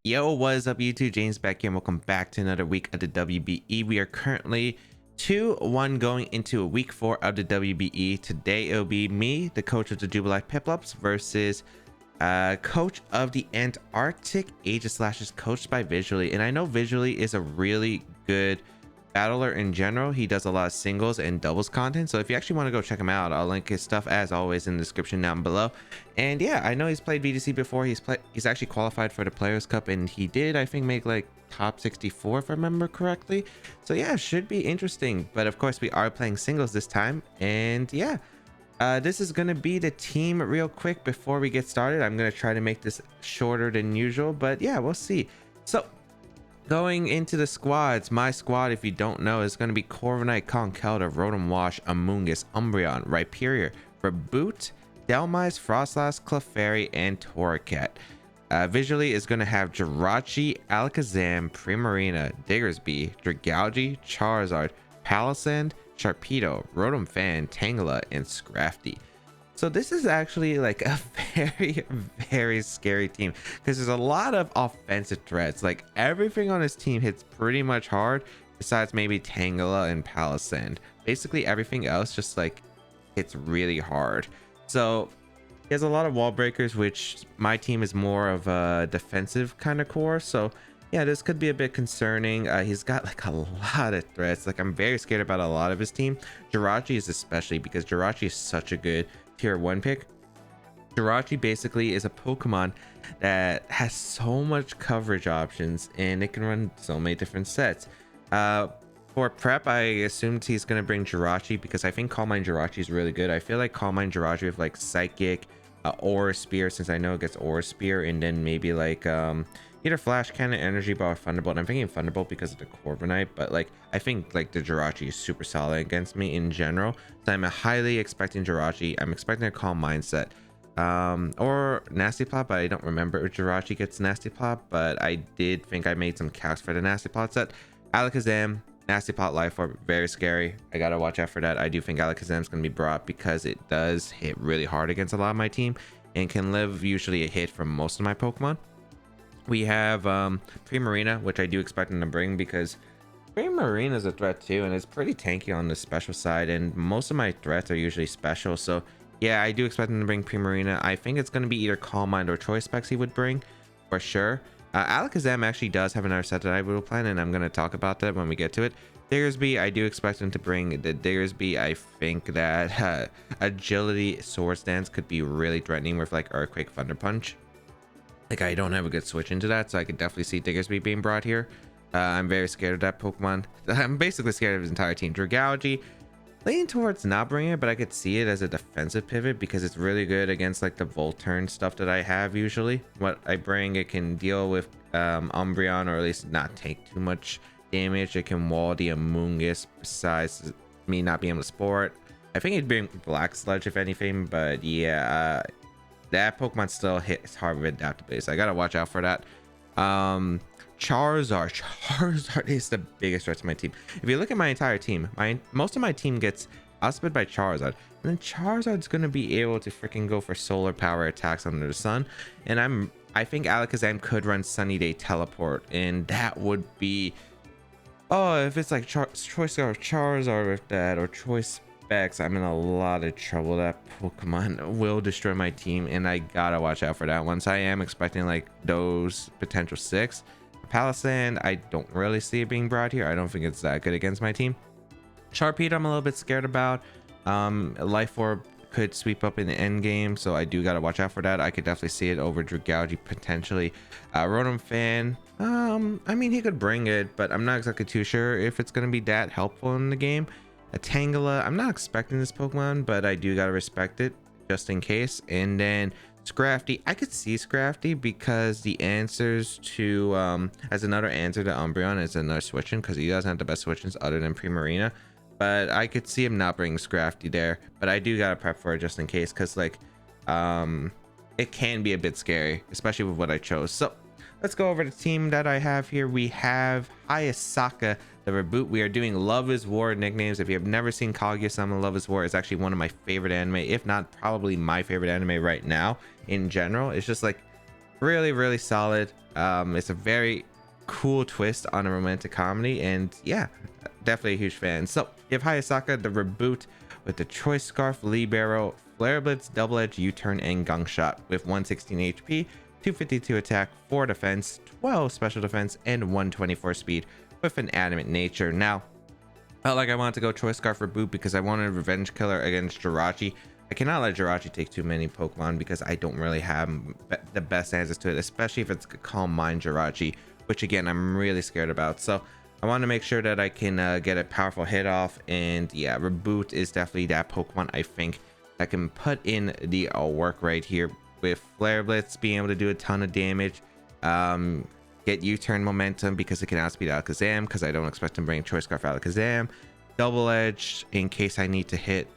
Yo, what is up YouTube? James Baek here and welcome back to another week of the WBE. We are currently 2-1 going into week 4 of the WBE. Today it'll be me, the coach of the Jubilife Piplups, versus coach of the Antarctic Aegislashes, coached by Vizually. And I know Vizually is a really good battler in general. He does a lot of singles and doubles content, so if you actually want to go check him out, I'll link his stuff as always in the description down below. And yeah, I know he's played VDC before. He's actually qualified for the Players Cup, and he did, I think, make like top 64 if I remember correctly. So yeah, should be interesting. But of course we are playing singles this time, and yeah, this is going to be the team real quick before we get started. I'm going to try to make this shorter than usual, but yeah, we'll see. So going into the squads, my squad, if you don't know, is going to be Corviknight, Conkeldurr, Rotom Wash, Amoonguss, Umbreon, Rhyperior, Reboot, Dhelmise, Frostlass, Clefairy, and Torracat. Visually is going to have Jirachi, Alakazam, Primarina, Diggersby, Dragalge, Charizard, Palossand, Sharpedo, Rotom Fan, Tangela, and Scrafty. So this is actually like a very scary team because there's a lot of offensive threats. Like everything on his team hits pretty much hard besides maybe Tangela and Palossand. Basically everything else just like hits really hard. So he has a lot of wall breakers, which my team is more of a defensive kind of core. So yeah, this could be a bit concerning. He's got like a lot of threats. Like I'm very scared about a lot of his team. Jirachi is especially, because Jirachi is such a good tier 1 pick. Jirachi basically is a Pokemon that has so much coverage options, and it can run so many different sets. For prep, I assumed he's going to bring Jirachi because I think Calm Mind Jirachi is really good. I feel like Calm Mind Jirachi with like Psychic, Aura Spear, since I know it gets Aura Spear, and then maybe like either Flash Cannon, Energy Ball, or Thunderbolt. I'm thinking Thunderbolt because of the Corviknight, but like I think like the Jirachi is super solid against me in general. So I'm highly expecting Jirachi. I'm expecting a Calm Mindset or Nasty Plot, but I don't remember if Jirachi gets Nasty Plot, but I did think I made some calcs for the Nasty Plot set. Alakazam, Nasty Plot, Life Orb, very scary. I gotta watch out for that. I do think Alakazam is gonna be brought because it does hit really hard against a lot of my team and can live usually a hit from most of my Pokemon. We have Primarina, which I do expect him to bring because Primarina is a threat too, and it's pretty tanky on the special side, and most of my threats are usually special. So yeah, I do expect him to bring Primarina. I think it's going to be either Calm Mind or Choice Specs he would bring for sure. Alakazam actually does have another set that I will plan, and I'm going to talk about that when we get to it. Diggersby, I do expect him to bring the Diggersby. I think that Agility Swords Dance could be really threatening with like Earthquake, Thunder Punch. Like I don't have a good switch into that, so I could definitely see Diggersby being brought here. I'm very scared of that Pokemon. I'm basically scared of his entire team. Dragalge, leaning towards not bringing it, but I could see it as a defensive pivot because it's really good against like the Volturn stuff that I have usually. What I bring, it can deal with Umbreon, or at least not take too much damage. It can wall the Amoonguss besides me not being able to Sport. I think it'd bring Black Sludge if anything, but yeah, that Pokemon still hits hard with adaptability, so I gotta watch out for that. Charizard is the biggest threat to my team. If you look at my entire team, most of my team gets outsped by Charizard, and then Charizard's gonna be able to freaking go for solar power attacks under the sun. And I think Alakazam could run Sunny Day Teleport, and that would be, oh, if it's like Choice or Charizard with that, or Choice Specs, I'm in a lot of trouble. That Pokemon will destroy my team, and I gotta watch out for that one. So I am expecting like those potential 6. Palossand, I don't really see it being brought here. I don't think it's that good against my team. Sharpedo, I'm a little bit scared about. Life Orb could sweep up in the end game, so I do gotta watch out for that. I could definitely see it over Dragalge potentially. Rotom Fan, I mean, he could bring it, but I'm not exactly too sure if it's gonna be that helpful in the game. A Tangela, I'm not expecting this Pokemon, but I do gotta respect it just in case. And then Scrafty, I could see Scrafty because the answers to as another answer to Umbreon is another switching, because he doesn't have the best switchings other than Primarina. But I could see him not bringing Scrafty there, but I do gotta prep for it just in case, because like it can be a bit scary, especially with what I chose. So let's go over the team that I have here. We have Hayasaka, the Reboot. We are doing Love is War nicknames. If you have never seen Kaguya-sama, Love is War is actually one of my favorite anime, if not probably my favorite anime right now in general. It's just like really solid. It's a very cool twist on a romantic comedy, and yeah, definitely a huge fan. So you have Hayasaka, the reboot, with the Choice Scarf, Libero, Flare Blitz, Double Edge, U-Turn, and Gunk Shot with 116 HP, 252 attack, 4 defense, 12 special defense, and 124 speed with an adamant nature. Now, felt like I wanted to go Choice Scarf reboot because I wanted a revenge killer against Jirachi. I cannot let Jirachi take too many Pokemon because I don't really have the best answers to it, especially if it's Calm Mind Jirachi, which again I'm really scared about. So I want to make sure that I can get a powerful hit off, and yeah, reboot is definitely that Pokemon I think that can put in the work right here with Flare Blitz being able to do a ton of damage. Get U-turn momentum because it can outspeed Alakazam, because I don't expect him to bring Choice Scarf Alakazam. Double Edge in case I need to hit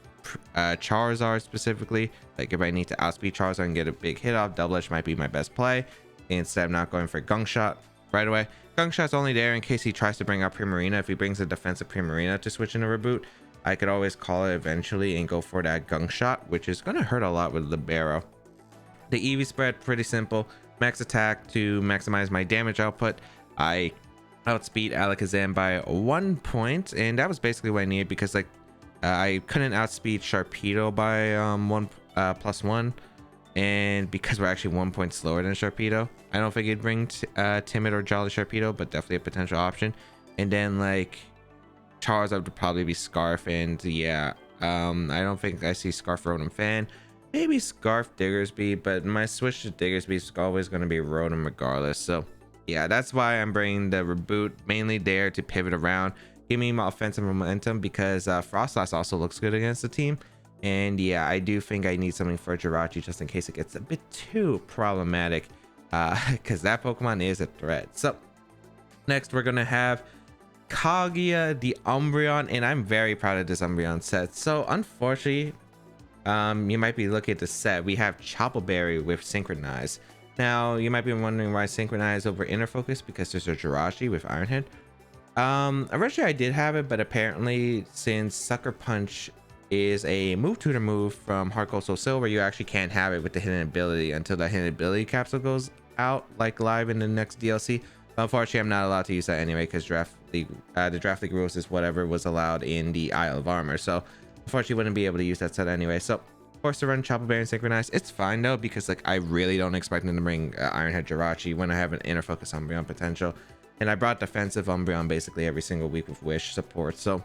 Charizard specifically, like if I need to outspeed Charizard and get a big hit off, Double Edge might be my best play instead of not going for Gunk Shot right away. Gunk Shot's only there in case he tries to bring up Primarina. If he brings a defensive Primarina to switch into reboot, I could always call it eventually and go for that Gunk Shot, which is going to hurt a lot with Libero. The EV spread, pretty simple. Max attack to maximize my damage output. I outspeed Alakazam by 1 point, and that was basically what I needed because like I couldn't outspeed Sharpedo by +1, and because we're actually 1 point slower than Sharpedo, I don't think it'd bring Timid or Jolly Sharpedo, but definitely a potential option. And then like Charizard would probably be Scarf, and yeah, I don't think I see Scarf Rotom Fan. Maybe Scarf Diggersby, but my switch to Diggersby is always going to be Rotom regardless. So yeah, that's why I'm bringing the reboot mainly there to pivot around, give me my offensive momentum, because Frostlass also looks good against the team. And yeah, I do think I need something for Jirachi just in case it gets a bit too problematic, because that Pokemon is a threat. So next we're going to have Kaguya the Umbreon, and I'm very proud of this Umbreon set. So unfortunately, you might be looking at the set. We have Chople Berry with Synchronize. Now, you might be wondering why Synchronize over Inner Focus, because there's a Jirachi with Iron Head. Originally I did have it, but apparently since Sucker Punch is a move tutor move from Heart Gold Soul Silver, you actually can't have it with the hidden ability until the hidden ability capsule goes out, like live in the next DLC. But unfortunately, I'm not allowed to use that anyway, because the Draft League rules is whatever was allowed in the Isle of Armor. So unfortunately wouldn't be able to use that set anyway. So forced to run Chople Berry and Synchronize. It's fine though, because like I really don't expect them to bring Iron Head Jirachi when I have an Inner Focus Umbreon potential, and I brought defensive Umbreon basically every single week with Wish support, so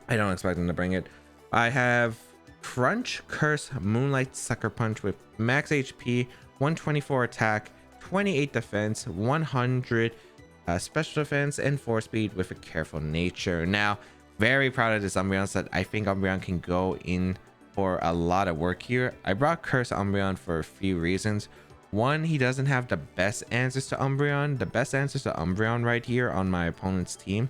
I don't expect them to bring it. I have Crunch, Curse, Moonlight, Sucker Punch with max HP, 124 attack, 28 defense, 100 special defense, and 4 speed with a careful nature. Now, very proud of this Umbreon set. I think Umbreon can go in for a lot of work here. I brought Curse Umbreon for a few reasons. One, he doesn't have the best answers to Umbreon. The best answers to Umbreon right here on my opponent's team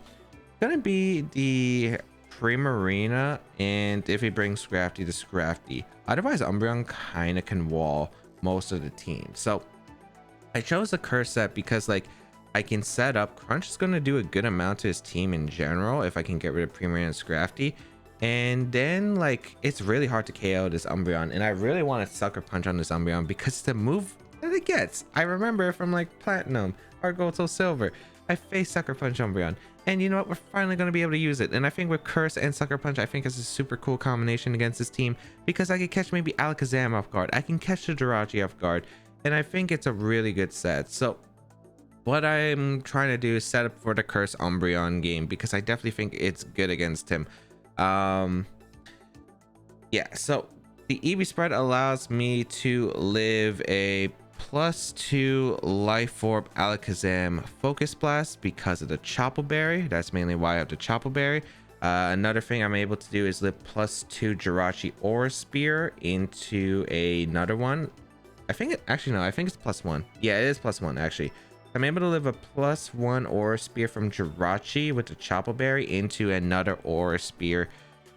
gonna be the Primarina, and if he brings Scrafty, the Scrafty. Otherwise, Umbreon kind of can wall most of the team. So I chose the Curse set because like I can set up Crunch is going to do a good amount to his team in general if I can get rid of Primarina and Scrafty. And then like it's really hard to KO this Umbreon, and I really want to Sucker Punch on this Umbreon because the move that it gets, I remember from like Platinum or Gold Soul Silver, I faced Sucker Punch Umbreon, and you know what, we're finally going to be able to use it. And I think with Curse and Sucker Punch, I think it's a super cool combination against this team, because I can catch maybe Alakazam off guard, I can catch the Jirachi off guard, and I think it's a really good set. So what I'm trying to do is set up for the Curse Umbreon game, because I definitely think it's good against him. Yeah, so the EV spread allows me to live a +2 Life Orb Alakazam Focus Blast because of the Chople Berry. That's mainly why I have the Chople Berry. Another thing I'm able to do is live +2 Jirachi Aura Spear into another one. I think it actually, no, I think it's +1. Yeah, it is +1 actually. I'm able to live a +1 Aura Spear from Jirachi with the Chople Berry into another Aura Spear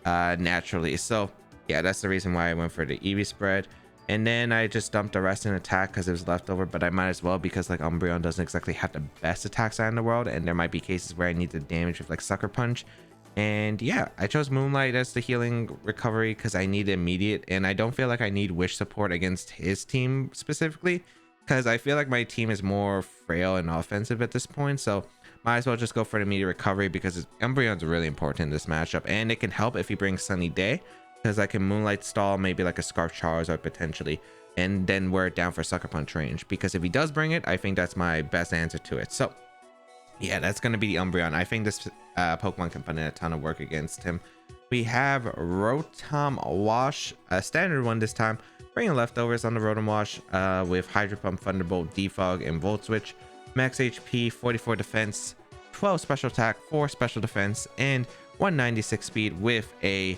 naturally. So yeah, that's the reason why I went for the EV spread. And then I just dumped the rest in attack because it was leftover, but I might as well, because like Umbreon doesn't exactly have the best attack side in the world, and there might be cases where I need the damage with like Sucker Punch. And yeah, I chose Moonlight as the healing recovery because I need immediate, and I don't feel like I need Wish support against his team specifically, because I feel like my team is more frail and offensive at this point. So might as well just go for an immediate recovery because Umbreon's really important in this matchup, and it can help if he brings Sunny Day, because I can Moonlight Stall maybe like a Scarf Charizard potentially, and then wear it down for Sucker Punch range. Because if he does bring it, I think that's my best answer to it. So yeah, that's going to be the Umbreon. I think this Pokemon can put in a ton of work against him. We have Rotom Wash, a standard one this time, bringing leftovers on the Rotom Wash with Hydro Pump, Thunderbolt, Defog, and Volt Switch. Max HP, 44 defense, 12 special attack, 4 special defense, and 196 speed with a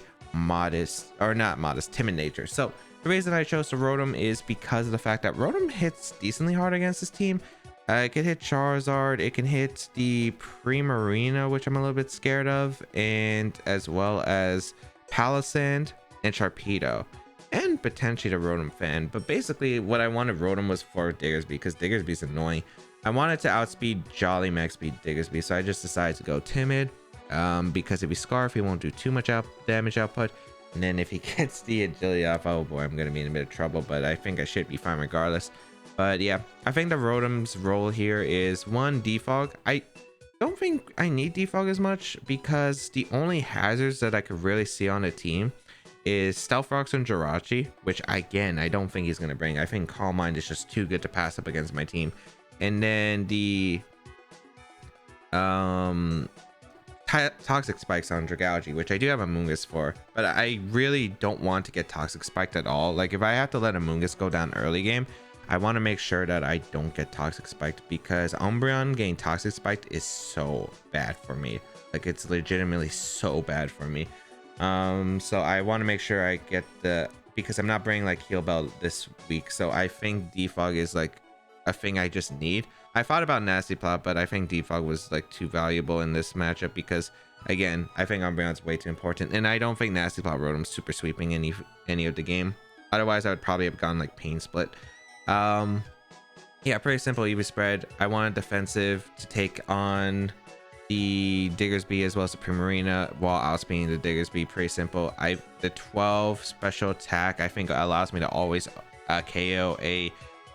timid nature. So the reason I chose the Rotom is because of the fact that Rotom hits decently hard against this team. It can hit Charizard, it can hit the Primarina, which I'm a little bit scared of, and as well as Palisand and Sharpedo, and potentially the Rotom Fan. But basically what I wanted Rotom was for Diggersby, because Diggersby's annoying. I wanted to outspeed Jolly Max Speed Diggersby, so I just decided to go Timid, because if he Scarf, he won't do too much damage output. And then if he gets the Agility off, oh boy, I'm going to be in a bit of trouble, but I think I should be fine regardless. But yeah, I think the Rotom's role here is one, Defog. I don't think I need Defog as much, because the only hazards that I could really see on the team is Stealth Rocks and Jirachi, which again, I don't think he's going to bring. I think Calm Mind is just too good to pass up against my team. And then the Toxic Spikes on Dragalge, which I do have a Mungus for, but I really don't want to get Toxic Spiked at all. Like if I have to let a Mungus go down early game, I want to make sure that I don't get Toxic Spiked, because Umbreon getting Toxic Spiked is so bad for me. Like it's legitimately so bad for me. So I want to make sure I get because I'm not bringing like Heal Bell this week, so I think Defog is like a thing I just need. I thought about Nasty Plot, but I think Defog was like too valuable in this matchup, because again, I think Umbreon's way too important, and I don't think Nasty Plot Rotom's super sweeping any of the game. Otherwise I would probably have gone like Pain Split. Yeah, pretty simple EV spread. I wanted defensive to take on the Diggersby as well as the Primarina while outspeeding the Diggersby. Pretty simple. The 12 special attack I think allows me to always KO a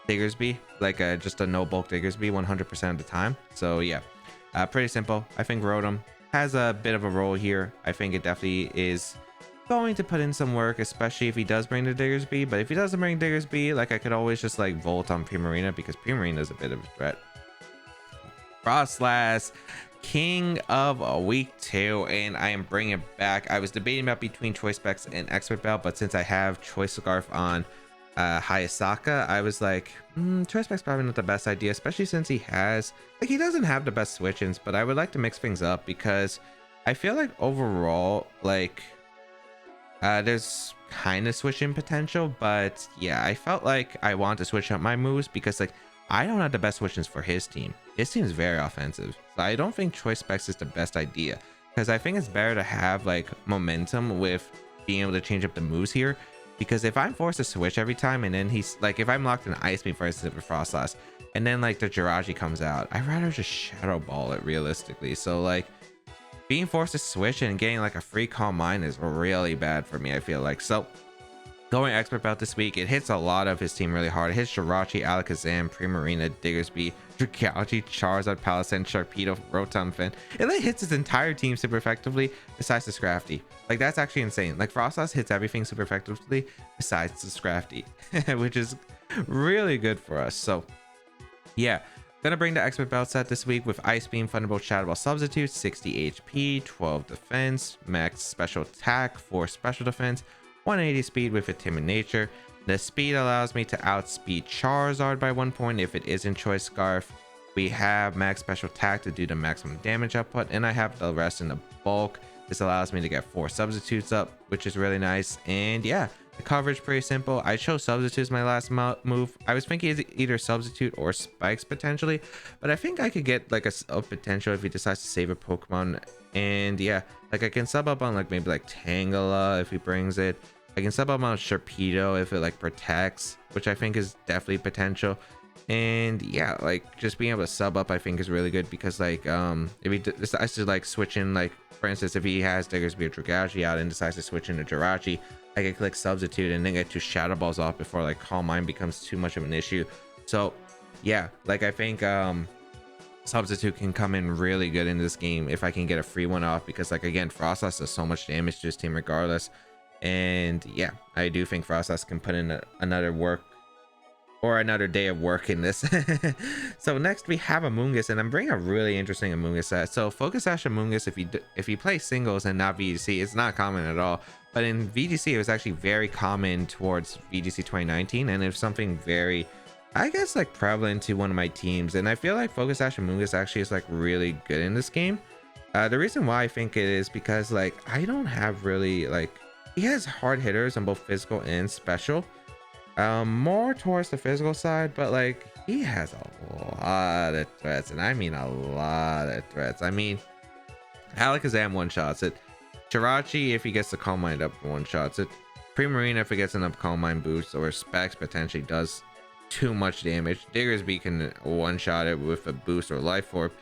Diggersby, like just a no bulk Diggersby 100% of the time. So yeah, pretty simple. I think Rotom has a bit of a role here. I think it definitely is going to put in some work, especially if he does bring the Diggersby. But if he doesn't bring Diggersby, like I could always just like Volt on Primarina, because Primarina is a bit of a threat. Frostlass, king of week 2, and I am bringing it back. I was debating about between Choice Specs and Expert Belt, but since I have Choice Scarf on Hayasaka, I was like, Choice Spec's probably not the best idea, especially since he doesn't have the best switch-ins. But I would like to mix things up, because I feel like overall, like there's kind of switch-in potential. But yeah, I felt like I want to switch up my moves, because like I don't have the best switch-ins for his team. His team is very offensive, so I don't think Choice Specs is the best idea, because I think it's better to have like momentum with being able to change up the moves here. Because if I'm forced to switch every time, and then he's like, if I'm locked in Ice Beam for instance with Frostlass, and then like the Jirachi comes out, I'd rather just Shadow Ball it realistically. So like being forced to switch and getting like a free Calm Mind is really bad for me, I feel like. So going Expert Belt this week, it hits a lot of his team really hard. It hits Jirachi, Alakazam, Primarina, Diggersby, Dragalge, Charizard, Palisand, Sharpedo, Rotom Fin. It like hits his entire team super effectively besides the Scrafty. Like that's actually insane. Like Frostlass hits everything super effectively besides the Scrafty, which is really good for us. So yeah, gonna bring the Expert Belt set this week with Ice Beam, Thunderbolt, Shadow Ball Substitute, 60 HP, 12 defense, max special attack, 4 special defense, 180 speed with a timid nature. The speed allows me to outspeed Charizard by 1 point if it is in Choice Scarf. We have max special attack to do the maximum damage output, and I have the rest in the bulk. This allows me to get 4 substitutes up, which is really nice. And yeah, the coverage pretty simple. I chose substitutes my last move. I was thinking either substitute or spikes potentially, but I think I could get like a potential if he decides to save a Pokemon. And yeah, like I can sub up on like maybe like Tangela if he brings it. I can sub up on Sharpedo if it like protects, which I think is definitely potential. And yeah, like just being able to sub up I think is really good, because like if he decides to like switch in, like for instance if he has Diggersby or Dragalge out and decides to switch into Jirachi, I can click substitute and then get 2 Shadow Balls off before like Calm Mind becomes too much of an issue. So yeah, like I think substitute can come in really good in this game if I can get a free one off, because like again, Frostlass does so much damage to his team regardless. And yeah, I do think Frostlass can put in another work or another day of work in this. So next we have Amoonguss, and I'm bringing a really interesting Amoonguss set. So Focus Sash Amoonguss, if you play singles and not VGC, it's not common at all, but in VGC it was actually very common towards VGC 2019, and it was something very, I guess, like prevalent to one of my teams. And I feel like Focus Sash Amoonguss actually is like really good in this game. The reason why I think it is because like I don't have really like, he has hard hitters on both physical and special, more towards the physical side, but like he has a lot of threats, and I mean a lot of threats. I mean, Alakazam one-shots it, Jirachi if he gets the Calm Mind up one-shots it, Primarina if it gets enough Calm Mind boost, or Specs potentially does too much damage, Diggersby can one-shot it with a boost or Life Orb,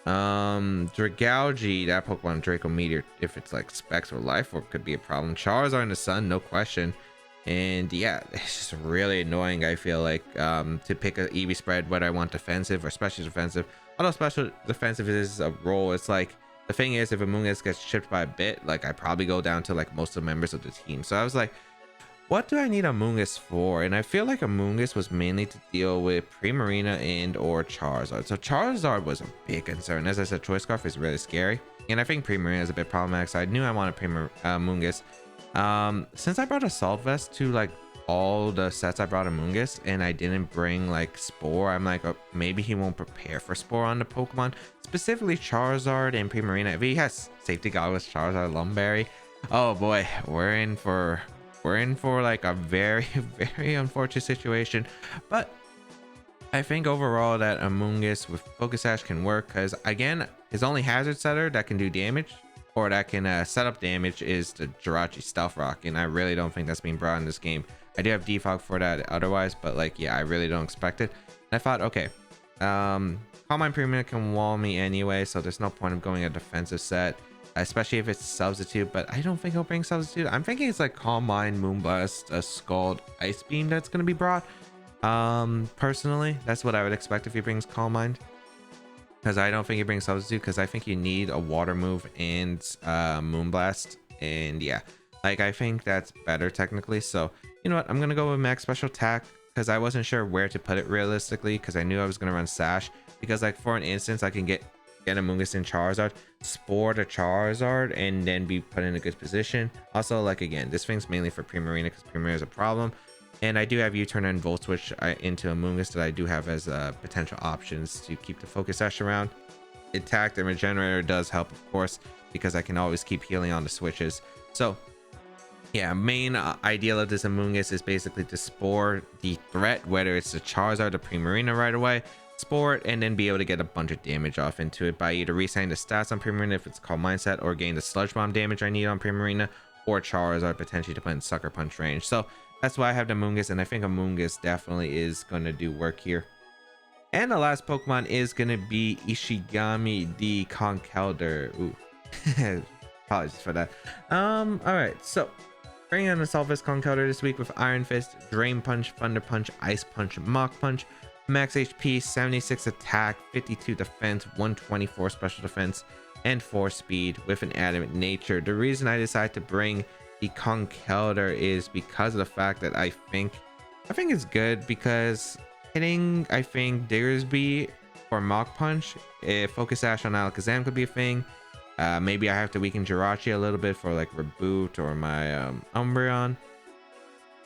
Dragalge, that Pokemon Draco Meteor, if it's like Specs or Life Orb, could be a problem. Charizard in the Sun, no question. And yeah, it's just really annoying, I feel like, to pick a EV spread, whether I want defensive or special defensive. Although special defensive is a role, it's like, the thing is, if Amoonguss gets chipped by a bit, like I probably go down to like most of the members of the team. So I was like, what do I need Amoonguss for? And I feel like Amoonguss was mainly to deal with Primarina and or Charizard. So Charizard was a big concern. As I said, Choice Scarf is really scary, and I think Primarina is a bit problematic, so I knew I wanted Amoonguss. Since I brought Assault Vest to like all the sets I brought Amoonguss, and I didn't bring like Spore, I'm like, oh, maybe he won't prepare for Spore on the Pokemon, specifically Charizard and Primarina. If he has Safety Goggles, Charizard, Lumberry, oh boy, we're in for like a very very unfortunate situation. But I think overall that Amoonguss with Focus Sash can work, because again, his only hazard setter that can do damage or that can set up damage is the Jirachi Stealth Rock, and I really don't think that's being brought in this game. I do have Defog for that otherwise, but like, yeah, I really don't expect it. And I thought, okay, Calm Mind Primarina can wall me anyway, so there's no point of going a defensive set, especially if it's substitute. But I don't think he'll bring substitute. I'm thinking it's like Calm Mind, Moonblast, Scald, Ice Beam that's going to be brought. Personally, that's what I would expect if he brings Calm Mind, because I don't think he brings substitute, because I think you need a water move and Moonblast. And yeah, like I think that's better technically. So you know what, I'm gonna go with max special attack, because I wasn't sure where to put it realistically, because I knew I was gonna run Sash, because like for an instance I can get Amoonguss and Charizard, Spore to Charizard, and then be put in a good position. Also, like again, this thing's mainly for Primarina, because Primarina is a problem, and I do have U-turn and Volt Switch into Amoonguss that I do have as potential options to keep the Focus Sash around. Attack and Regenerator does help, of course, because I can always keep healing on the switches. So yeah, main ideal of this Amoonguss is basically to Spore the threat, whether it's the Charizard or Primarina right away, Spore it, and then be able to get a bunch of damage off into it by either resetting the stats on Primarina if it's called Mindset, or gain the Sludge Bomb damage I need on Primarina, or Charizard potentially to put in Sucker Punch range. So that's why I have the Amoonguss, and I think Amoonguss definitely is going to do work here. And the last Pokemon is going to be Ishigami the Conkeldurr. Ooh, apologies for that. All right, so bringing on the Assault Vest Conkeldurr this week with Iron Fist, Drain Punch, Thunder Punch, Ice Punch, Mach Punch, max HP, 76 attack, 52 defense, 124 special defense, and 4 speed with an adamant nature. The reason I decided to bring the Conkeldurr is because of the fact that I think it's good, because hitting, I think, Diggersby or Mach Punch, if Focus Sash on Alakazam could be a thing. Maybe I have to weaken Jirachi a little bit for like Reboot or my Umbreon.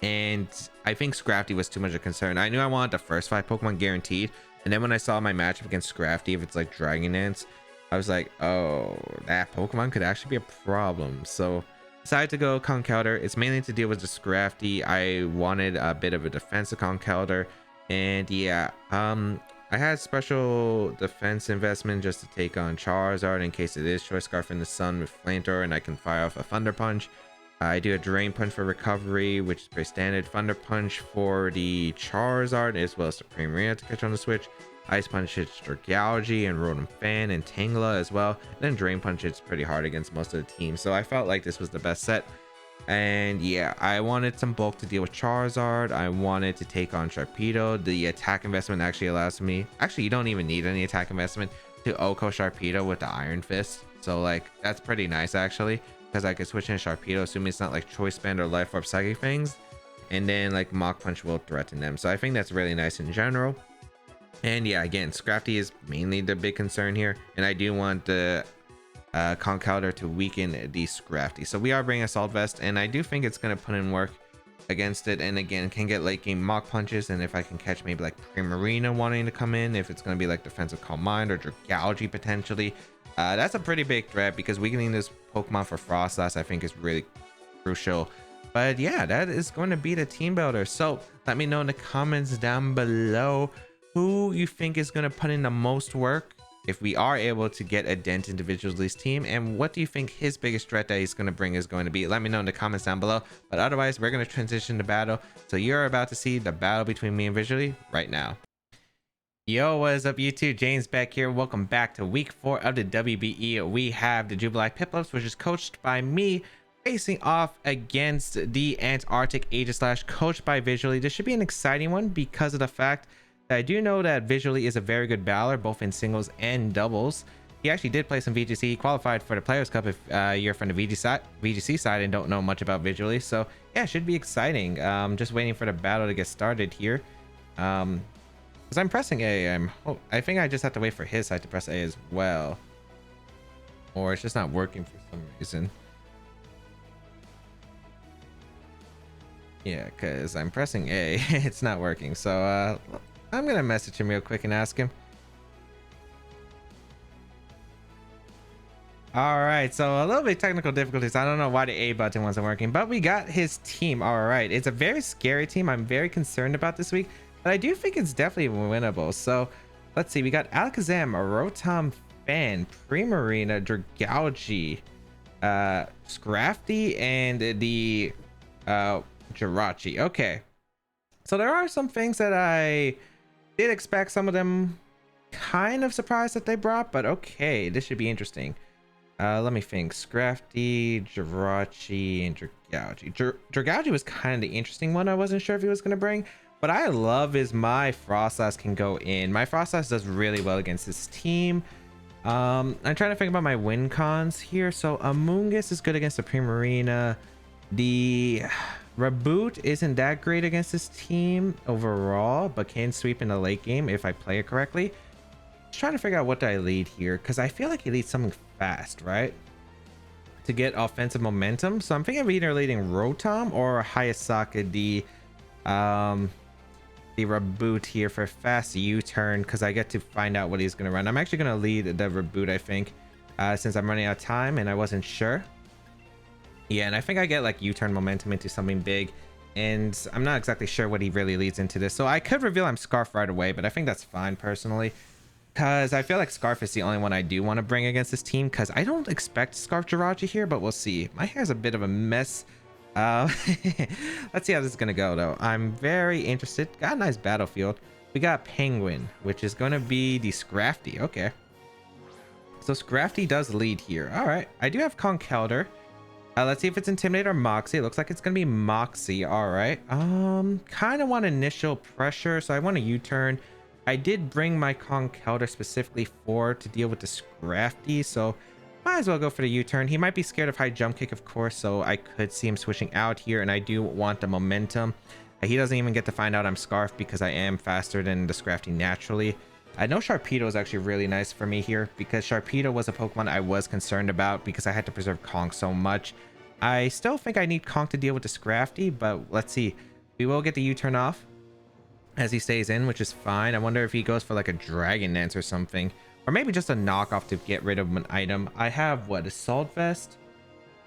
And I think Scrafty was too much of a concern. I knew I wanted the first 5 Pokemon guaranteed, and then when I saw my matchup against Scrafty, if it's like Dragon Dance, I was like, oh, that Pokemon could actually be a problem. So decided to go Conkeldurr. It's mainly to deal with the Scrafty. I wanted a bit of a defensive Conkeldurr, and yeah, I had special defense investment just to take on Charizard in case it is Choice Scarf in the Sun with Flamethrower, and I can fire off a Thunder Punch. I do a Drain Punch for recovery, which is pretty standard. Thunder Punch for the Charizard, as well as the Primarina to catch on the switch. Ice Punch hits Dragalge and Rotom Fan and Tangela as well. And then Drain Punch hits pretty hard against most of the team. So I felt like this was the best set. And yeah, I wanted some bulk to deal with Charizard. I wanted to take on Sharpedo. The attack investment actually allows me, actually you don't even need any attack investment to Oko Sharpedo with the Iron Fist. So like that's pretty nice actually, because I could switch in Sharpedo assuming it's not like Choice Band or Life Orb Psychic Fangs, and then like Mach Punch will threaten them. So I think that's really nice in general. And yeah, again, Scrafty is mainly the big concern here, and I do want the Conkeldurr to weaken the Scrafty. So we are bringing Assault Vest, and I do think it's going to put in work against it. And again, can get late game Mach Punches, and if I can catch maybe like Primarina wanting to come in, if it's going to be like Defensive Calm Mind or Dragalge potentially, that's a pretty big threat, because weakening this Pokemon for Frostlass I think is really crucial. But yeah, that is going to be the team builder. So let me know in the comments down below who you think is going to put in the most work if we are able to get a dent into Vizually's team, and what do you think his biggest threat that he's going to bring is going to be. Let me know in the comments down below. But otherwise, we're going to transition to battle. So you're about to see the battle between me and Vizually right now. Yo, what is up YouTube? James Baek here. Welcome back to week 4 of the WBE. We have the Jubilife Piplups, which is coached by me, facing off against the Antarctic Aegislashes, coached by Vizually. This should be an exciting one because of the fact I do know that Vizually is a very good battler, both in singles and doubles. He actually did play some VGC. He qualified for the Players Cup if you're from the VGC side and don't know much about Vizually. So yeah, should be exciting. Just waiting for the battle to get started here. Because I'm pressing A. I think I just have to wait for his side to press A as well. Or it's just not working for some reason. Yeah, because I'm pressing A. It's not working. So I'm gonna message him real quick and ask him. All right, so a little bit of technical difficulties. I don't know why the A button wasn't working, but we got his team. All right, it's a very scary team. I'm very concerned about this week, but I do think it's definitely winnable. So let's see, we got Alakazam, Rotom, Fan, Primarina, Dragalge, Scrafty, and the Jirachi. Okay, so there are some things that I did expect, some of them kind of surprised that they brought, but okay, this should be interesting. Let me think. Scrafty, Jirachi, and Dragalge. Dragalge was kind of the interesting one. I wasn't sure if he was going to bring, but I love is my Frostlass can go in. My Frostlass does really well against this team. I'm trying to think about my win cons here. So Amoonguss is good against the Primarina. The Reboot isn't that great against this team overall, but can sweep in the late game if I play it correctly. Just trying to figure out what do I lead here, because I feel like he leads something fast, right? To get offensive momentum. So I'm thinking of either leading Rotom or Hayasaka, the Reboot here for fast U-turn, because I get to find out what he's going to run. I'm actually going to lead the Reboot, I think, since I'm running out of time and I wasn't sure. Yeah, and I think I get like U-turn momentum into something big, and I'm not exactly sure what he really leads into this. So I could reveal I'm Scarf right away, but I think that's fine personally, because I feel like Scarf is the only one I do want to bring against this team, because I don't expect Scarf Jirachi here, but we'll see. My hair's a bit of a mess. Let's see how this is going to go, though. I'm very interested. Got a nice battlefield. We got Penguin, which is going to be the Scrafty. Okay. So Scrafty does lead here. All right. I do have Conkeldurr. Let's see if it's Intimidate or Moxie. It looks like it's going to be Moxie. All right. Kind of want initial pressure, so I want a U-turn. I did bring my Conkeldurr specifically to deal with the Scrafty, so might as well go for the U-turn. He might be scared of high jump kick, of course, so I could see him switching out here, and I do want the momentum. He doesn't even get to find out I'm Scarf because I am faster than the Scrafty naturally. I know Sharpedo is actually really nice for me here, because Sharpedo was a Pokemon I was concerned about because I had to preserve Conk so much. I still think I need Conk to deal with the Scrafty, but let's see. We will get the U-turn off as he stays in, which is fine. I wonder if he goes for like a Dragon Dance or something, or maybe just a knockoff to get rid of an item. I have what, Assault Vest,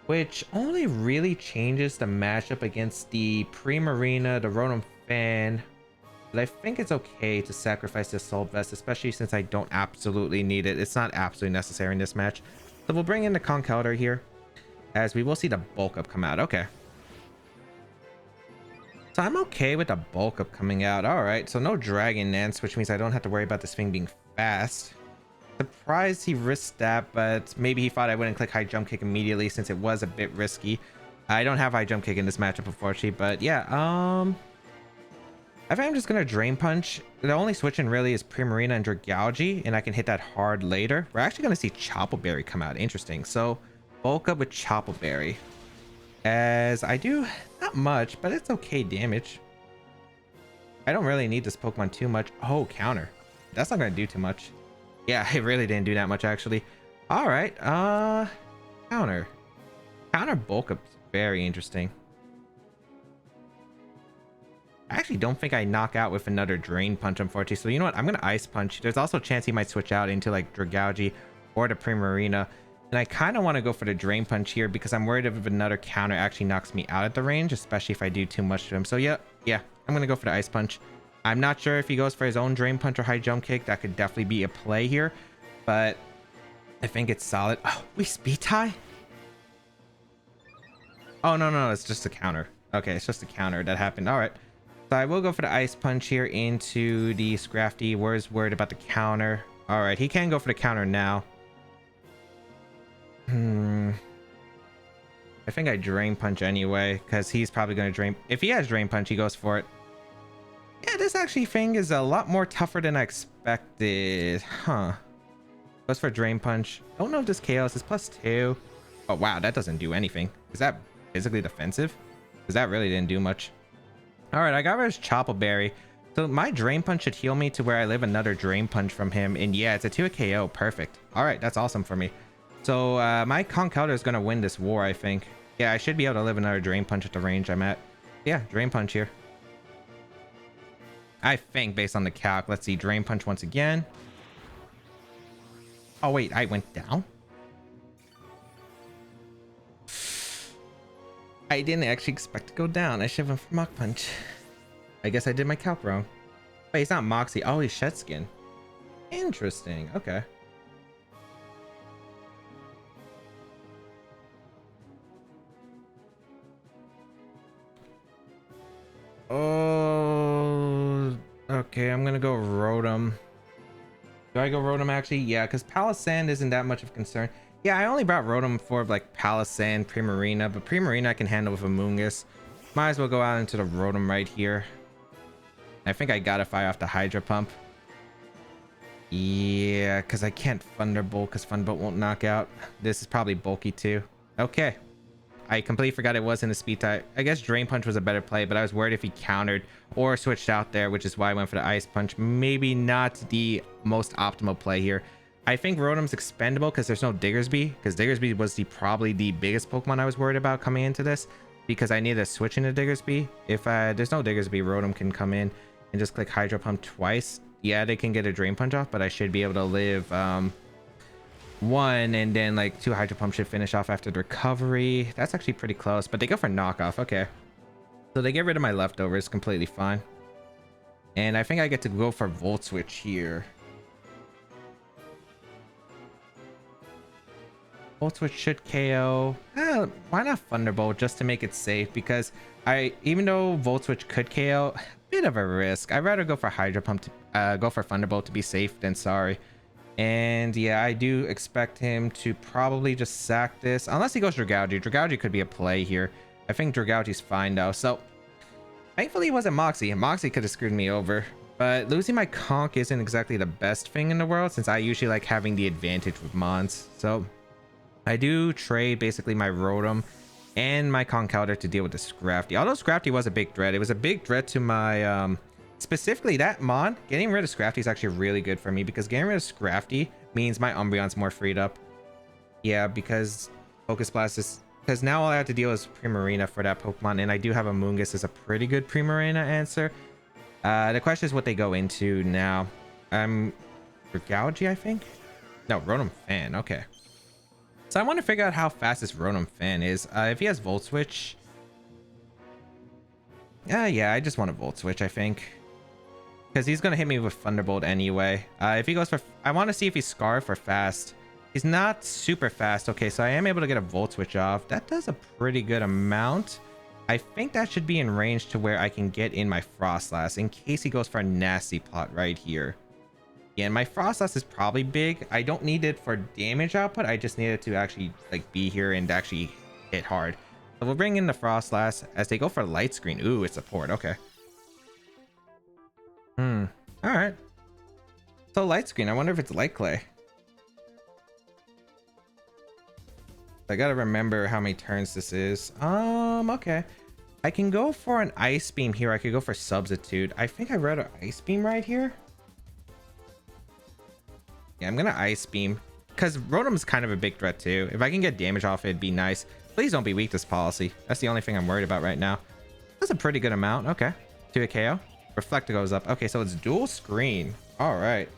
which only really changes the matchup against the Primarina, the Rotom Fan, but I think it's okay to sacrifice the Assault Vest, especially since I don't absolutely need it. It's not absolutely necessary in this match. So we'll bring in the Conkeldurr here, as we will see the bulk up come out. Okay. So I'm okay with the bulk up coming out. All right. So no Dragon Dance, which means I don't have to worry about this thing being fast. Surprised he risked that, but maybe he thought I wouldn't click high jump kick immediately since it was a bit risky. I don't have high jump kick in this matchup, unfortunately, but yeah, I think I'm just gonna Drain Punch. The only switching really is Primarina and Dragalge, and I can hit that hard later. We're actually gonna see Chople Berry come out. Interesting. So bulk up with Chople Berry, as I do not much, but it's okay damage. I don't really need this Pokemon too much. Oh, counter. That's not gonna do too much. Yeah, it really didn't do that much actually. All right, counter bulk up is very interesting. I actually don't think I knock out with another Drain Punch, unfortunately. So you know what? I'm going to Ice Punch. There's also a chance he might switch out into like Dragalge or the Primarina. And I kind of want to go for the Drain Punch here because I'm worried if another counter actually knocks me out at the range, especially if I do too much to him. So yeah, I'm going to go for the Ice Punch. I'm not sure if he goes for his own Drain Punch or High Jump Kick. That could definitely be a play here, but I think it's solid. Oh, we Speed Tie? Oh, no, it's just a counter. Okay, it's just a counter that happened. All right. So I will go for the Ice Punch here into the Scrafty. Where's worried about the counter? All right, he can go for the counter now. I think I Drain Punch anyway, because he's probably going to Drain. If he has Drain Punch, he goes for it. Yeah, this actually thing is a lot more tougher than I expected. Huh. Goes for Drain Punch. Don't know if this KOs is +2. Oh, wow, that doesn't do anything. Is that physically defensive? Because that really didn't do much. All right, I got rid of Chople Berry. So my Drain Punch should heal me to where I live another Drain Punch from him. And yeah, it's a 2 KO. Perfect. All right, that's awesome for me. So my Conkeldurr is going to win this war, I think. Yeah, I should be able to live another Drain Punch at the range I'm at. Yeah, Drain Punch here. I think based on the calc. Let's see, Drain Punch once again. Oh, wait, I went down? I didn't actually expect to go down. I should have went for Mach Punch. I guess I did my calc wrong. Wait, he's not Moxie. Oh, he's Shed Skin. Interesting. Okay. Oh, okay. I'm gonna go Rotom. Do I go Rotom actually? Yeah, because Palossand isn't that much of a concern. Yeah, I only brought Rotom for like Palossand, Primarina, but Primarina I can handle with Amoonguss. Might as well go out into the Rotom right here. I think I gotta fire off the Hydro Pump. Yeah, because I can't Thunderbolt because Thunderbolt won't knock out. This is probably bulky too. Okay. I completely forgot it wasn't a speed type. I guess Drain Punch was a better play, but I was worried if he countered or switched out there, which is why I went for the Ice Punch. Maybe not the most optimal play here. I think Rotom's expendable because there's no Diggersby, because Diggersby was probably the biggest Pokemon I was worried about coming into this, because I need to switch into Diggersby. If there's no Diggersby, Rotom can come in and just click Hydro Pump twice. Yeah, they can get a Drain Punch off, but I should be able to live one, and then like 2 Hydro Pump should finish off after the recovery. That's actually pretty close, but they go for knockoff. Okay, so they get rid of my leftovers. Completely fine. And I think I get to go for Volt Switch here. Volt Switch should KO. Why not Thunderbolt just to make it safe? Because even though Volt Switch could KO, bit of a risk. I'd rather go for Hydro Pump to go for Thunderbolt to be safe than sorry. And yeah, I do expect him to probably just sack this unless he goes Dragalge. Dragalge could be a play here. I think Dragalge's fine though. So thankfully it wasn't Moxie. Moxie could have screwed me over. But losing my Conk isn't exactly the best thing in the world, since I usually like having the advantage with Mons. So I do trade basically my Rotom and my Conkeldurr to deal with the Scrafty. Although Scrafty was a big threat. It was a big threat to my specifically that Mon. Getting rid of Scrafty is actually really good for me, because getting rid of Scrafty means my Umbreon's more freed up. Yeah, because Focus Blast is... because now all I have to deal is Primarina for that Pokemon, and I do have Amoonguss as a pretty good Primarina answer. The question is what they go into now. Dragalge, I think? No, Rotom Fan. Okay. So I want to figure out how fast this Rotom Fan is. If he has Volt Switch... yeah, I just want a Volt Switch, I think. Because he's going to hit me with Thunderbolt anyway. If he goes for... I want to see if he's Scarf or fast. He's not super fast. Okay, so I am able to get a Volt Switch off. That does a pretty good amount. I think that should be in range to where I can get in my Frostlass in case he goes for a nasty plot right here. Yeah, and my Frostlass is probably big. I don't need it for damage output. I just need it to actually like be here and actually hit hard. So we'll bring in the Frostlass as they go for Light Screen. Ooh, it's support. Okay. All right. So Light Screen. I wonder if it's Light Clay. I gotta remember how many turns this is. Okay. I can go for an Ice Beam here. I could go for Substitute. I think I read an Ice Beam right here. Yeah, I'm gonna Ice Beam. Because Rotom's kind of a big threat too. If I can get damage off it, it'd be nice. Please don't be weakness policy. That's the only thing I'm worried about right now. That's a pretty good amount. Okay. To a KO. Reflect goes up. Okay, so it's dual screen. All right.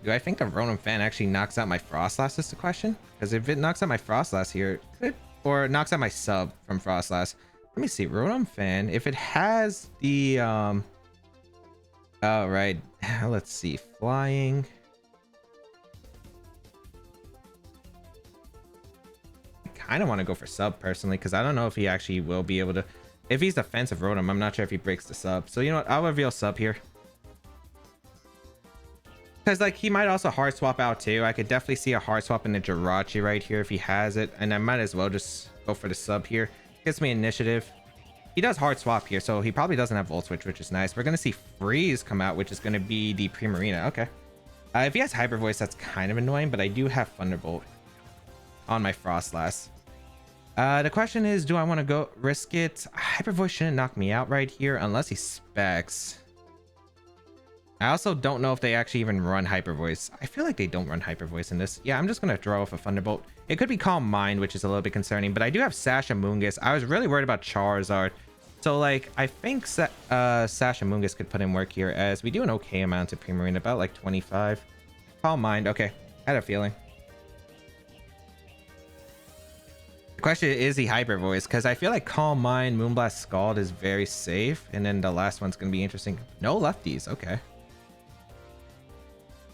Do I think the Rotom fan actually knocks out my Frostlass is the question? Because if it knocks out my Frostlass here, it could, or knocks out my sub from Frostlass. Let me see. Rotom fan, if it has the all right. Let's see. Flying. I kind of want to go for sub personally, because I don't know if he actually will be able to. If he's defensive Rotom, I'm not sure if he breaks the sub. So you know what? I'll reveal sub here. Because like he might also hard swap out too. I could definitely see a hard swap in the Jirachi right here if he has it. And I might as well just go for the sub here. Gets me initiative. He does hard swap here, so he probably doesn't have Volt Switch, which is nice. We're going to see Freeze come out, which is going to be the Primarina. Okay. If he has Hyper Voice, that's kind of annoying, but I do have Thunderbolt on my Frostlass. The question is, do I want to go risk it? Hyper Voice shouldn't knock me out right here unless he specs. I also don't know if they actually even run Hyper Voice. I feel like they don't run Hyper Voice in this. Yeah, I'm just going to throw off a Thunderbolt. It could be Calm Mind, which is a little bit concerning, but I do have Sash and Moongus. I was really worried about Charizard. So, like, I think Sash and Moongus could put in work here, as we do an okay amount of Primarina, about like 25. Calm Mind. Okay, I had a feeling. The question is the Hyper Voice, because I feel like Calm Mind, Moonblast, Scald is very safe, and then the last one's going to be interesting. No lefties. Okay.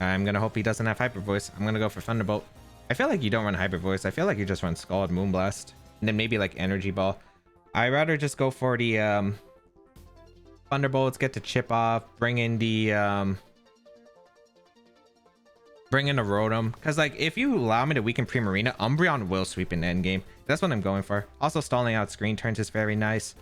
I'm going to hope he doesn't have Hyper Voice. I'm going to go for Thunderbolt. I feel like you don't run Hyper Voice. I feel like you just run Scald, Moonblast, and then maybe like Energy Ball. I'd rather just go for the Thunderbolts, get the chip off, bring in the Rotom. Because like if you allow me to weaken Primarina, Umbreon will sweep in the endgame. That's what I'm going for. Also stalling out screen turns is very nice.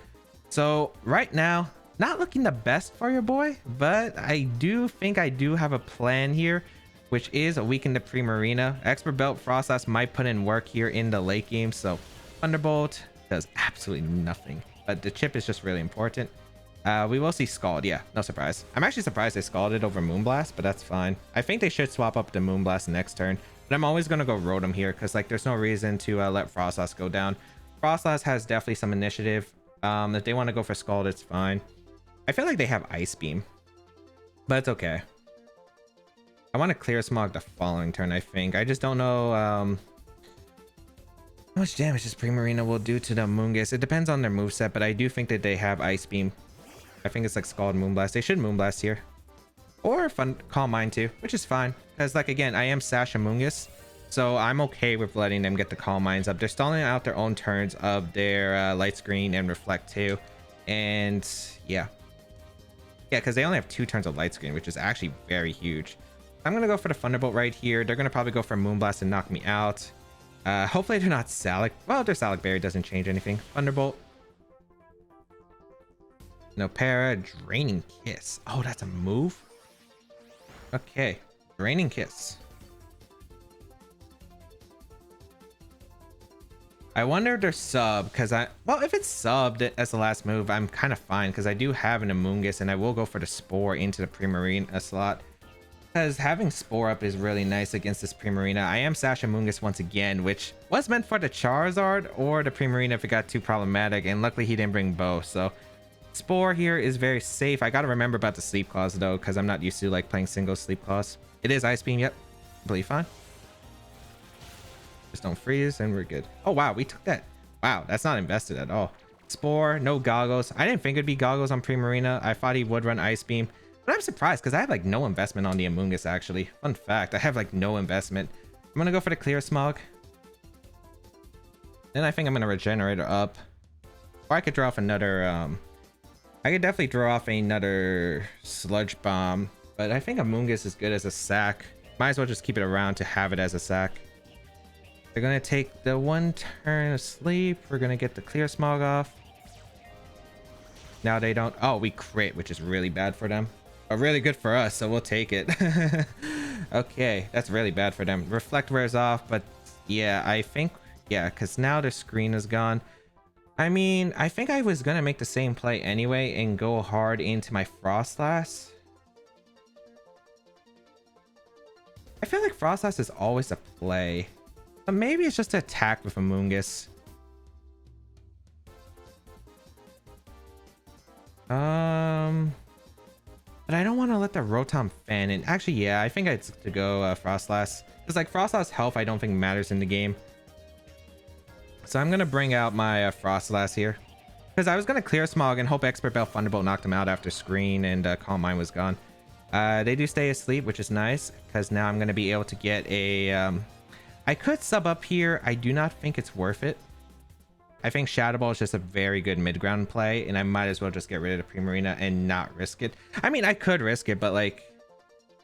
So right now, not looking the best for your boy, but I do think I do have a plan here, which is a weaken the Primarina. Expert Belt Frostlass might put in work here in the late game. So Thunderbolt does absolutely nothing, but the chip is just really important. We will see Scald. Yeah, no surprise. I'm actually surprised they Scalded over Moonblast, but that's fine. I think they should swap up the Moonblast next turn, but I'm always going to go Rotom here because like there's no reason to let Frostlass go down. Frostlass has definitely some initiative. If they want to go for Scald, it's fine. I feel like they have Ice Beam, but it's okay. I want to Clear Smog the following turn, I think. I just don't know how much damage this Primarina will do to the Moongus. It depends on their moveset, but I do think that they have Ice Beam. I think it's like Scald Moonblast. They should Moonblast here. Or Calm Mind too, which is fine. Because like again, I am Sash and Moongus. So I'm okay with letting them get the Calm Minds up. They're stalling out their own turns of their Light Screen and Reflect too. And yeah. Yeah, because they only have 2 turns of Light Screen, which is actually very huge. I'm going to go for the Thunderbolt right here. They're going to probably go for Moonblast and knock me out. Hopefully they're not Salic. Well, their Salic Berry doesn't change anything. Thunderbolt. No para. Draining Kiss. Oh, that's a move? Okay. Draining Kiss. I wonder if they're sub, because well, if it's subbed as the last move, I'm kind of fine, because I do have an Amoonguss, and I will go for the Spore into the Primarina slot. Because having Spore up is really nice against this Primarina. I am Sash Amoonguss once again, which was meant for the Charizard or the Primarina if it got too problematic, and luckily he didn't bring both, so Spore here is very safe. I gotta remember about the Sleep Claws though, because I'm not used to like playing single Sleep Claws. It is Ice Beam, yep. Completely fine. Just don't freeze and we're good. Oh wow, we took that. Wow, that's not invested at all. Spore, no Goggles. I didn't think it'd be Goggles on Primarina. I thought he would run Ice Beam. But I'm surprised because I have like no investment on the Amoonguss actually. Fun fact, I have like no investment. I'm gonna go for the Clear Smog. Then I think I'm gonna Regenerator up. Or I could draw off another I could definitely draw off another Sludge Bomb. But I think Amoonguss is good as a sack. Might as well just keep it around to have it as a sack. They're gonna take the one turn of sleep. We're gonna get the clear smog off. Now they don't. Oh, we crit, which is really bad for them, but really good for us, so we'll take it. Okay, that's really bad for them. Reflect wears off, but yeah, I think, yeah, because now the screen is gone. I mean, I think I was gonna make the same play anyway and go hard into my Frostlass. I feel like Frostlass is always a play, but maybe it's just to attack with Amoonguss. But I don't want to let the Rotom fan in. Actually, yeah, I think I'd to go Frostlass. Because like Frostlass health, I don't think matters in the game. So I'm gonna bring out my Frostlass here. Because I was gonna clear Smog and hope Expert Bell Thunderbolt knocked him out after Screen and Calm Mind was gone. They do stay asleep, which is nice. Because now I'm gonna be able to get a... I could sub up here. I do not think it's worth it. I think Shadow Ball is just a very good mid-ground play, and I might as well just get rid of the Primarina and not risk it. I mean, I could risk it, but like,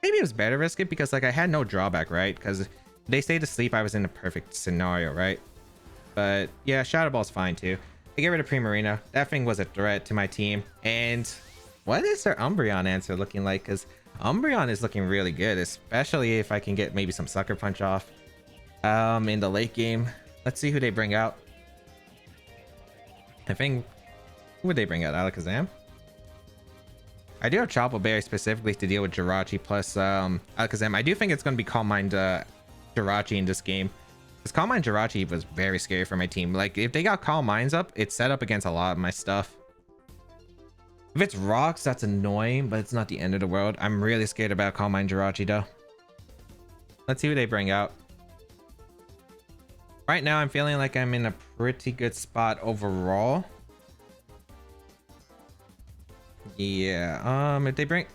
maybe it was better to risk it because like I had no drawback, right? Because they stayed asleep, I was in a perfect scenario, right? But yeah, Shadow Ball's fine too. I get rid of Primarina. That thing was a threat to my team. And what is their Umbreon answer looking like? Because Umbreon is looking really good, especially if I can get maybe some Sucker Punch off in the late game. Let's see who they bring out. I think, who would they bring out? Alakazam? I do have Chople Berry specifically to deal with Jirachi plus Alakazam. I do think it's going to be Calm Mind Jirachi in this game. Because Calm Mind Jirachi was very scary for my team. Like, if they got Calm Minds up, it's set up against a lot of my stuff. If it's Rocks, that's annoying, but it's not the end of the world. I'm really scared about Calm Mind Jirachi, though. Let's see who they bring out. Right now, I'm feeling like I'm in a pretty good spot overall. Yeah, if they bring...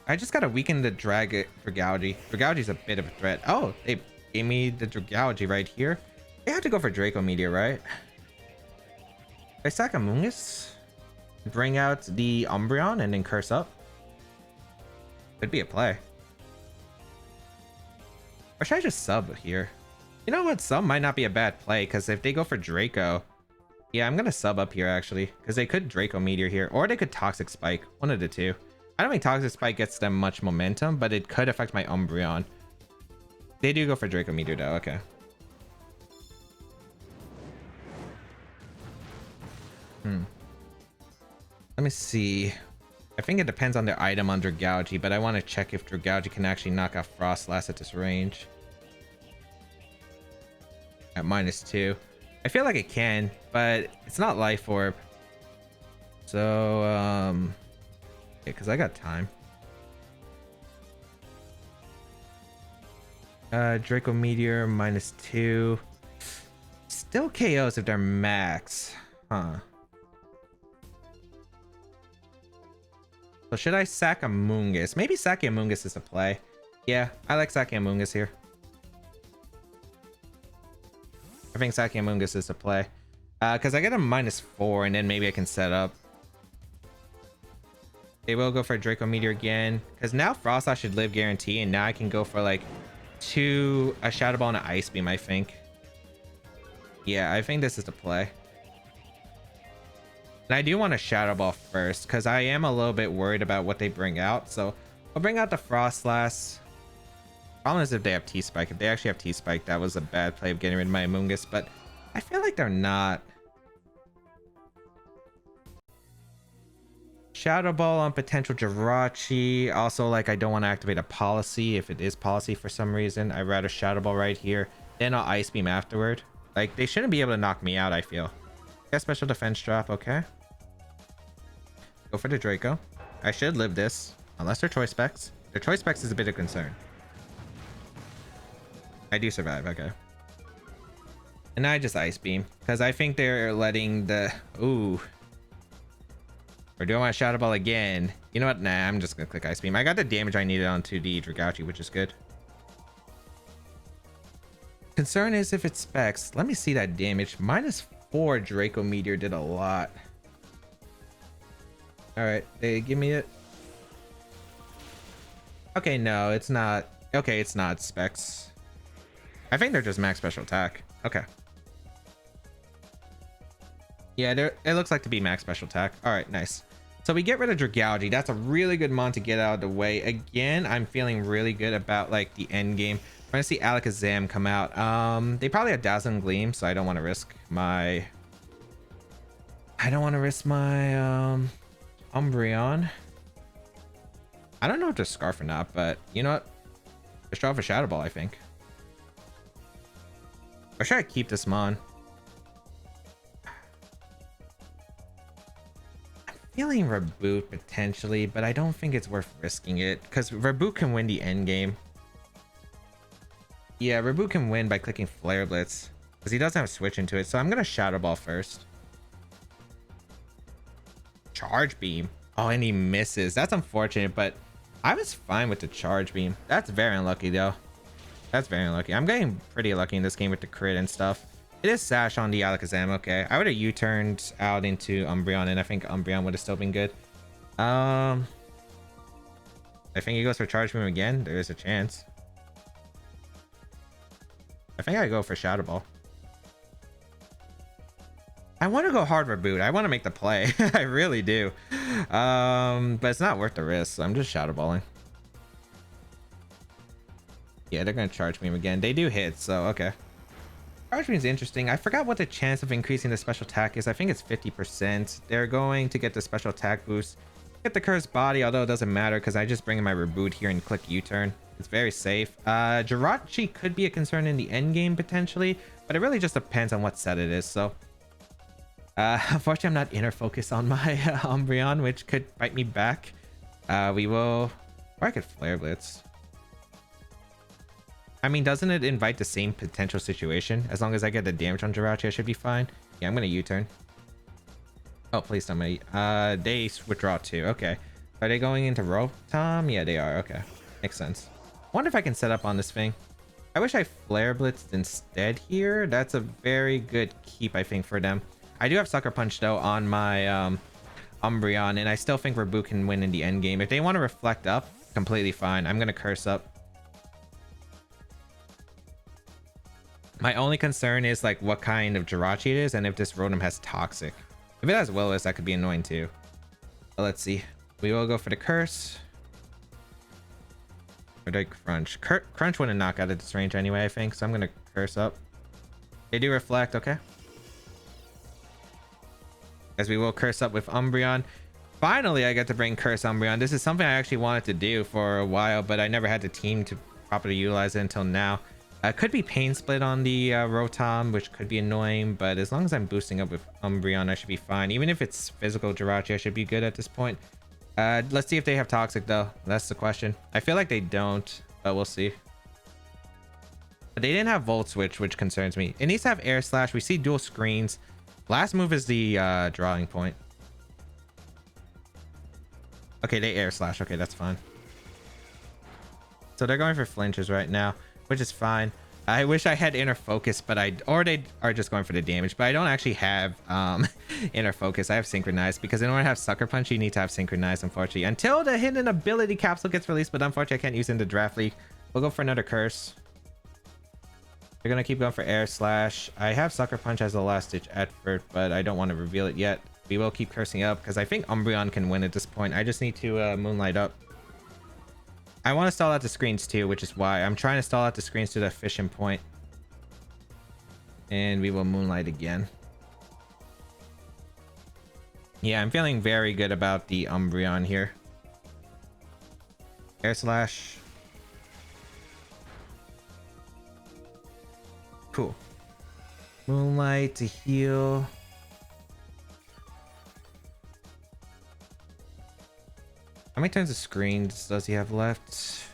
I just gotta weaken the Dragalge. Dragalge's a bit of a threat. Oh, they gave me the Dragalge right here. They have to go for Draco Meteor, right? I sack Amoonguss, bring out the Umbreon, and then curse up. Could be a play. Or should I just sub here? You know what? Sub might not be a bad play, because if they go for Draco... Yeah, I'm going to sub up here, actually. Because they could Draco Meteor here. Or they could Toxic Spike. One of the two. I don't think Toxic Spike gets them much momentum, but it could affect my Umbreon. They do go for Draco Meteor, though. Okay. Let me see. I think it depends on their item on Dragalge, but I want to check if Dragalge can actually knock out Frostlass at this range. At -2. I feel like it can, but it's not Life Orb. So, yeah, because I got time. Draco Meteor -2. Still KOs if they're max. Huh. So should I sack Amoonguss? Maybe sacking Amoonguss is a play. Yeah, I like sacking Amoonguss here. I think sacking Amoonguss is a play. Because I get a -4 and then maybe I can set up. They will go for Draco Meteor again. Because now Frostlass should live guarantee. And now I can go for like a Shadow Ball and an Ice Beam, I think. Yeah, I think this is the play. And I do want a Shadow Ball first. Because I am a little bit worried about what they bring out. So I'll bring out the Frostlass. Problem is if they have T-Spike. If they actually have T-Spike, that was a bad play of getting rid of my Amoonguss, but I feel like they're not. Shadow Ball on potential Jirachi. Also, like, I don't want to activate a Policy if it is Policy for some reason. I'd rather Shadow Ball right here. Then I'll Ice Beam afterward. Like, they shouldn't be able to knock me out, I feel. Get Special Defense drop, okay. Go for the Draco. I should live this, unless they're Choice Specs. Their Choice Specs is a bit of concern. I do survive, okay. And I just Ice Beam. Because I think they're letting the... Ooh. Or do I want to Shadow Ball again? You know what? Nah, I'm just going to click Ice Beam. I got the damage I needed onto the Dragalge, which is good. Concern is if it specs. Let me see that damage. -4 Draco Meteor did a lot. Alright, they give me it. Okay, no, it's not. Okay, it's not specs. I think they're just max special attack. Okay. Yeah, it looks like to be max special attack. All right, nice. So we get rid of Dragalge. That's a really good mon to get out of the way. Again, I'm feeling really good about like the end game. We're gonna see Alakazam come out. They probably have Dazzling Gleam, so I don't want to risk my Umbreon. I don't know if to Scarf or not, but you know what? Just draw for Shadow Ball, I think. Or should I keep this mon? Feeling Reboot potentially, but I don't think it's worth risking it because Reboot can win the end game. Yeah, Reboot can win by clicking Flare Blitz because he doesn't have Switch into it. So I'm gonna Shadow Ball first. Charge Beam. Oh, and he misses. That's unfortunate, but I was fine with the Charge Beam. That's very unlucky though. That's very unlucky. I'm getting pretty lucky in this game with the crit and stuff. It is Sash on the Alakazam. Okay, I would have U-turned out into Umbreon, and I think Umbreon would have still been good. I think he goes for Charge Beam again. There is a chance. I think I go for Shadow Ball. I want to go hard Reboot. I want to make the play. I really do. But it's not worth the risk. So I'm just Shadow Balling. Yeah, they're gonna Charge Beam again. They do hit, so okay. Charge Beam is interesting. I forgot what the chance of increasing the special attack is. I think it's 50%. They're going to get the special attack boost. Get the Cursed Body, although it doesn't matter because I just bring in my Reboot here and click U-turn. It's very safe. Jirachi could be a concern in the end game potentially, but it really just depends on what set it is. So, unfortunately, I'm not inner focus on my Umbreon, which could bite me back. We will, or I could Flare Blitz. I mean, doesn't it invite the same potential situation? As long as I get the damage on Jirachi, I should be fine. Yeah, I'm gonna U-turn. Oh, please tell me. They withdraw too. Okay. Are they going into Rotom? Yeah, they are. Okay. Makes sense. Wonder if I can set up on this thing. I wish I Flare Blitzed instead here. That's a very good keep, I think, for them. I do have Sucker Punch, though, on my Umbreon, and I still think Reboot can win in the end game. If they want to Reflect up, completely fine. I'm gonna Curse up. My only concern is like what kind of Jirachi it is and if this Rotom has Toxic. If it has Willis, that could be annoying too. But let's see. We will go for the Curse. Or do I Crunch? Crunch wouldn't knock out of this range anyway, I think. So I'm going to Curse up. They do Reflect, okay. As we will Curse up with Umbreon. Finally, I get to bring Curse Umbreon. This is something I actually wanted to do for a while, but I never had the team to properly utilize it until now. Could be Pain Split on the Rotom, which could be annoying, but as long as I'm boosting up with Umbreon, I should be fine. Even if it's physical Jirachi, I should be good at this point. Let's see if they have Toxic, though. That's the question. I feel like they don't, but we'll see. But they didn't have Volt Switch, which concerns me. It needs to have Air Slash. We see dual screens. Last move is the drawing point. Okay, they Air Slash. Okay, that's fine. So they're going for flinches right now, which is fine. I wish I had inner focus, but or they are just going for the damage, but I don't actually have inner focus. I have synchronized because in order to have Sucker Punch, you need to have synchronized, unfortunately, until the hidden ability capsule gets released. But unfortunately, I can't use it in the draft league. We'll go for another Curse. They're gonna keep going for Air Slash. I have Sucker Punch as a last ditch effort, but I don't want to reveal it yet. We will keep cursing up because I think Umbreon can win at this point. I just need to Moonlight up. I want to stall out the screens too, which is why I'm trying to stall out the screens to the efficient point. And we will Moonlight again. Yeah, I'm feeling very good about the Umbreon here. Air Slash. Cool. Moonlight to heal. How many turns of screens does he have left?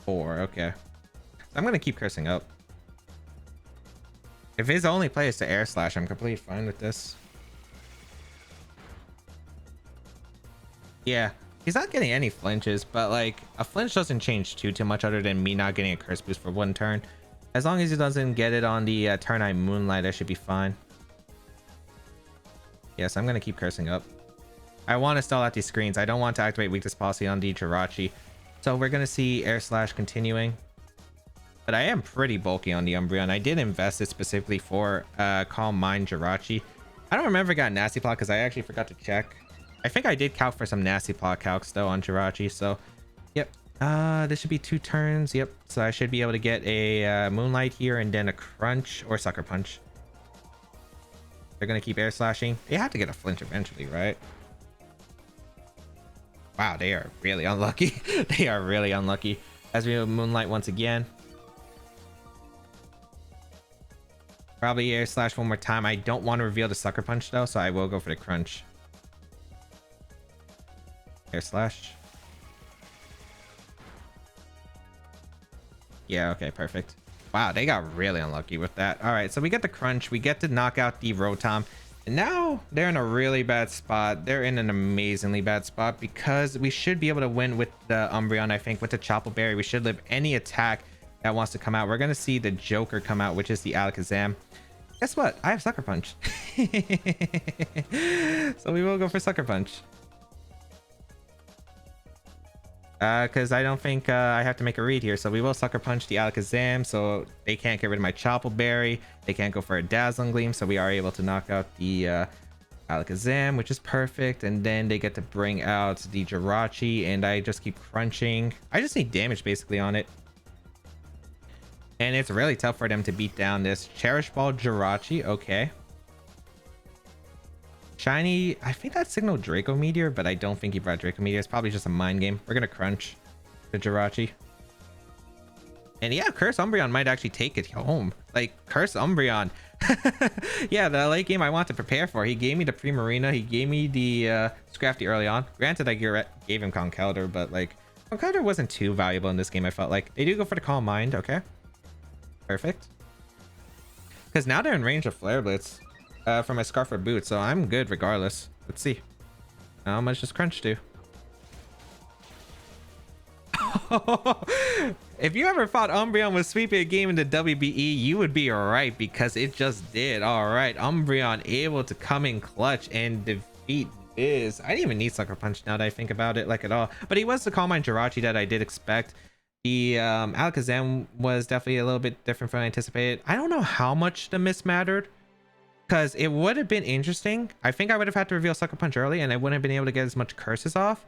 4. Okay. I'm going to keep cursing up. If his only play is to Air Slash, I'm completely fine with this. Yeah. He's not getting any flinches, but like a flinch doesn't change too much other than me not getting a curse boost for 1 turn. As long as he doesn't get it on the turn I Moonlight, I should be fine. Yes, I'm going to keep cursing up. I want to stall out these screens. I don't want to activate Weakness Policy on the Jirachi. So we're going to see Air Slash continuing. but I am pretty bulky on the Umbreon. I did invest it specifically for Calm Mind Jirachi. I don't remember if I got Nasty Plot because I actually forgot to check. I think I did calc for some Nasty Plot calcs though on Jirachi, so yep. This should be 2 turns. Yep, so I should be able to get a Moonlight here and then a Crunch or Sucker Punch. They're gonna keep air slashing. They have to get a flinch eventually, right? Wow, they are really unlucky. They are really unlucky. As we have Moonlight once again. Probably air slash one more time. I don't want to reveal the Sucker Punch though, so I will go for the Crunch. Air slash. Yeah, okay, perfect. Wow, they got really unlucky with that. All right, so we get the Crunch. We get to knock out the Rotom. And now they're in a really bad spot. They're in an amazingly bad spot because we should be able to win with the Umbreon, I think. With the Chople Berry, we should live any attack that wants to come out. We're going to see the Joker come out, which is the Alakazam. Guess what? I have Sucker Punch. So we will go for Sucker Punch. Because I don't think I have to make a read here. So we will Sucker Punch the Alakazam, so they can't get rid of my Chople Berry. They can't go for a Dazzling Gleam, so we are able to knock out the Alakazam, which is perfect. And then they get to bring out the Jirachi, and I just keep crunching. I just need damage basically on it. And it's really tough for them to beat down this Cherish Ball Jirachi. Okay. Shiny, I think that signaled Draco Meteor, but I don't think he brought Draco Meteor. It's probably just a mind game. We're gonna crunch the Jirachi. And yeah, Curse Umbreon might actually take it home. Like, Curse Umbreon. Yeah, the late game I want to prepare for. He gave me the Primarina. He gave me the Scrafty early on. Granted, I gave him Conkeldurr, but like, Conkeldurr wasn't too valuable in this game, I felt like. They do go for the Calm Mind. Okay. Perfect. Because now they're in range of Flare Blitz. For my Scarf or Boot, so I'm good regardless. Let's see. How much does Crunch do? If you ever thought Umbreon was sweeping a game in the WBE, you would be right, because it just did. All right, Umbreon able to come in clutch and defeat Viz. I didn't even need Sucker Punch now that I think about it, like at all. But he was the Calm Mind Jirachi that I did expect. The Alakazam was definitely a little bit different from what I anticipated. I don't know how much the miss mattered, because it would have been interesting. I think I would have had to reveal Sucker Punch early and I wouldn't have been able to get as much curses off.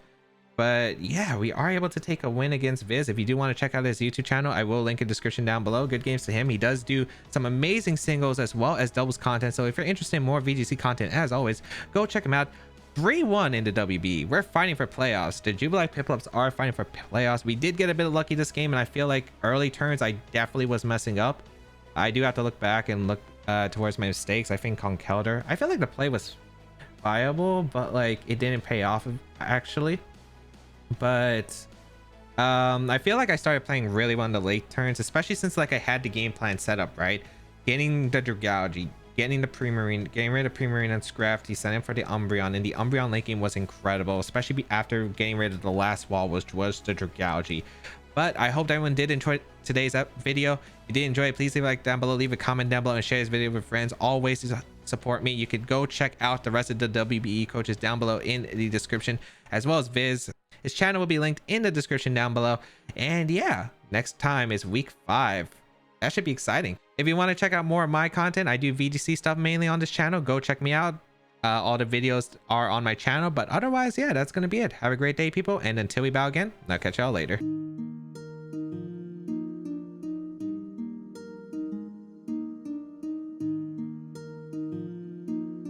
But yeah, we are able to take a win against Viz. If you do want to check out his YouTube channel, I will link in the description down below. Good games to him. He does do some amazing singles as well as doubles content. So if you're interested in more VGC content, as always, go check him out. 3-1 in the WBE. We're fighting for playoffs. The Jubilife Piplups are fighting for playoffs. We did get a bit of lucky this game, and I feel like early turns I definitely was messing up. I do have to look back and look towards my mistakes. I think Conkeldurr, I feel like the play was viable, but like it didn't pay off actually. But I feel like I started playing really well in the late turns, especially since like I had the game plan set up right. Getting the Dragalge, getting the Primarine, getting rid of Primarine and Scrafty, sending for the Umbreon, and the Umbreon late game was incredible, especially after getting rid of the last wall, which was the Dragalge. But I hope everyone did enjoy today's video. If you did enjoy it, please leave a like down below, leave a comment down below, and share this video with friends. All ways to support me. You could go check out the rest of the WBE coaches down below in the description, as well as Viz. His channel will be linked in the description down below. And yeah, next time is week 5. That should be exciting. If you want to check out more of my content, I do VGC stuff mainly on this channel. Go check me out. All the videos are on my channel, but otherwise, yeah, that's going to be it. Have a great day, people. And until we bow again, I'll catch y'all later.